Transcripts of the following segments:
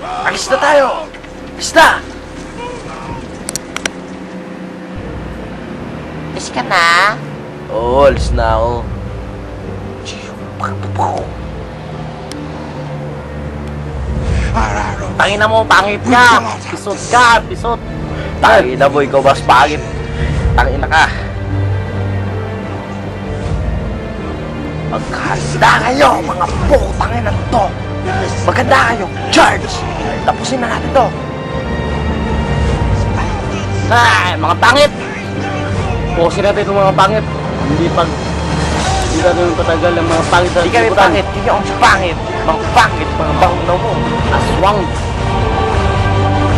Alis na tayo! Alis na! Alis ka na? Oo, alis na ako. Tangina mo, pangit ka! Pisot ka, pisot! Tangina mo, ikaw mas pangit. Tangina ka. Magkahanda kayo, mga putangin na to. Maganda kayo, charge! Tapusin na natin to. Ay, mga pangit! Pusin natin itong mga pangit. Hindi natin patagal ang mga pangit sa Hindi kami liputan. pangit, hindi ako pangit. Mga pangit, mga bahong mo. Aswang!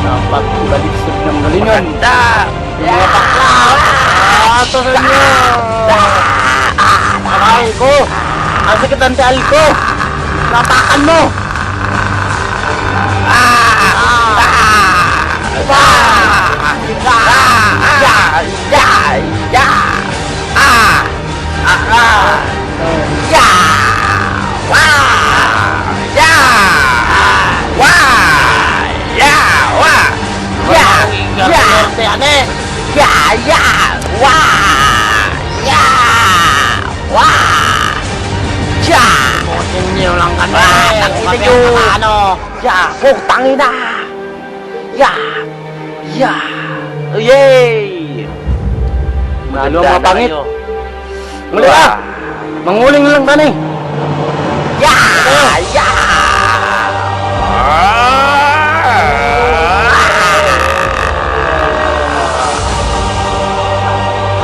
Dapat baliksik ng galingan. Maganda! Yung mga bakla! Ato sa inyo! Aray ko! Ang sakit ang tial ko! Napakan mo! Inyo lang kami! Kami ang ano! Putangin na! Yay! Lalo ang mga pangit! kayo. Muli ka! Manguling lang tani!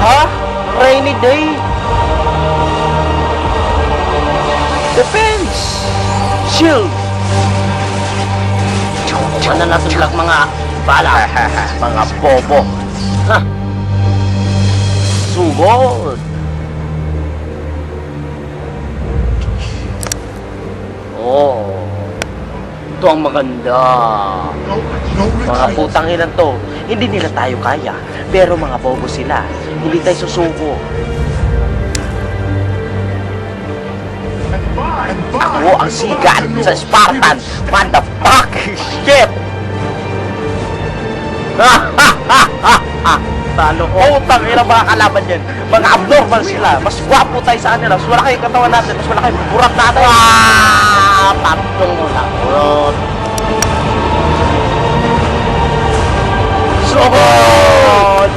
Ha? Rainy day? Depends! Shield! Mananasulak mga bala! Mga bobo! Ha? Sugod! Oh, Ito ang maganda! mga putang ilan to, hindi nila tayo kaya. Pero mga bobo sila, hindi tayo susuko. Ako ang sigat sa Spartan, motherfucking shit! Talo ko! Putang ina mga kalaban yan. Mga abnormal sila. Mas gwapo tayo sa kanila. Mas malaki yung katawan natin. Mas malaki yung burak natin. Tatlong ulang urot! Sugod!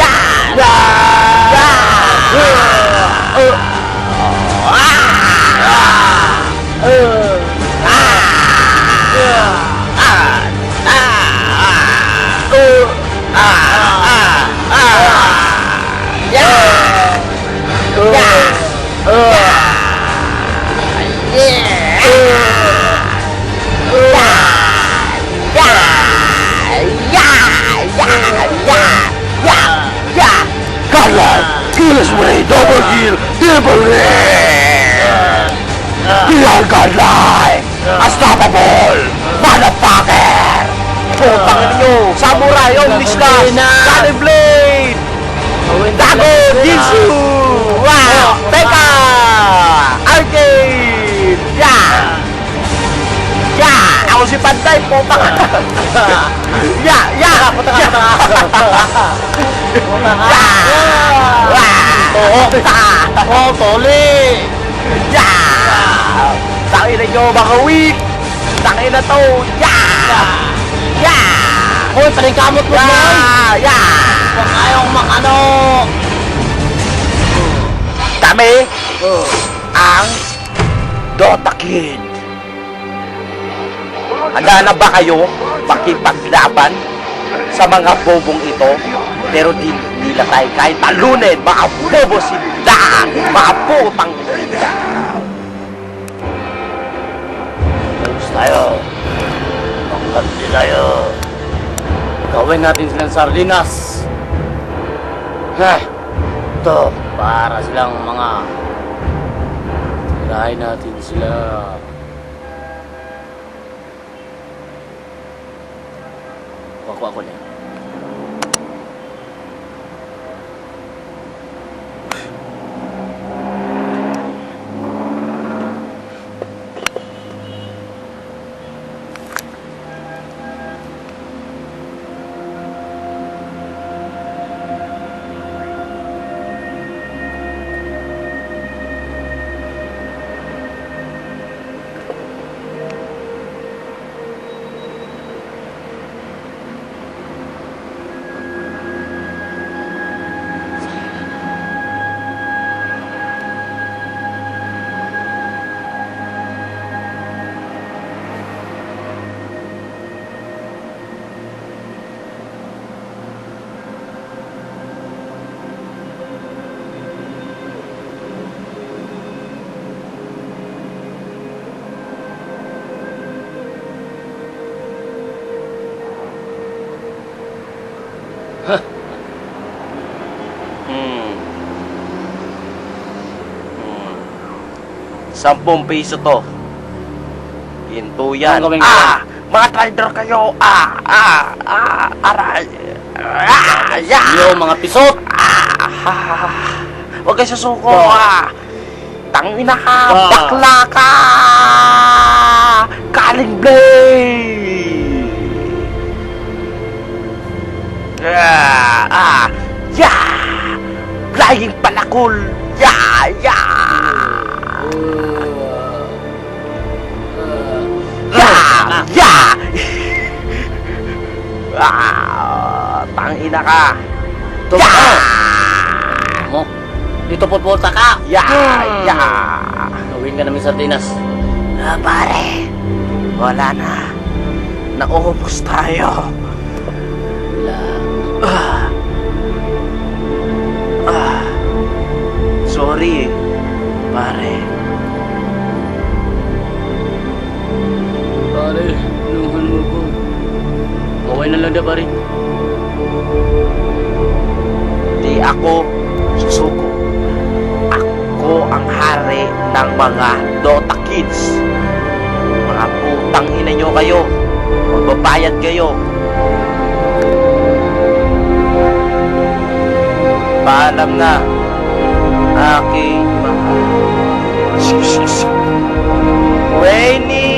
Yan! Kill is way, double kill, triple kill! Beyond godlike! Unstoppable! Motherfucker! Putang ina nyo! Samurai only slash! Sunny Blade! Dago! Jinsu! Wow! Pekka! Arcade! Ako si Panday! Putang! Toli! Tangin na nyo mga weak! Tangin na to! Hoy, paningkamot mo mo! Huwag kayong makano! Kami ang Dota Kid. Handa na ba kayo pakipaglaban sa mga bobong ito? Pero di nila tayo kahit talunin. Mga bobo sila! Mga putang sila! Ayos tayo! Magkandi tayo! Gawin natin silang sardinas! Ito, para silang mga... Tirahin natin sila! Ako na. Hmm. 10 piso to. Ginto yan. Ang gawin ko? Mga trader kayo. Aray. Yo, mga pisot! Huwag kayo susuko, Tangina ka, Ah. bakla ka! Kaling blade! Flying palakol! Tangina ka! Tumpo! Mo, dito pupulta ka! Gawin ka namin sardinas. Pare, wala na. Nauubos tayo. Sorry, pare. Pare, inuhan mo ko. Okay na lang na, pare. Di ako susuko. Ako ang hari ng mga Dota Kids. Mga putang ina nyo kayo. Magbabayad kayo. Paalam na, aking mahal. Rainy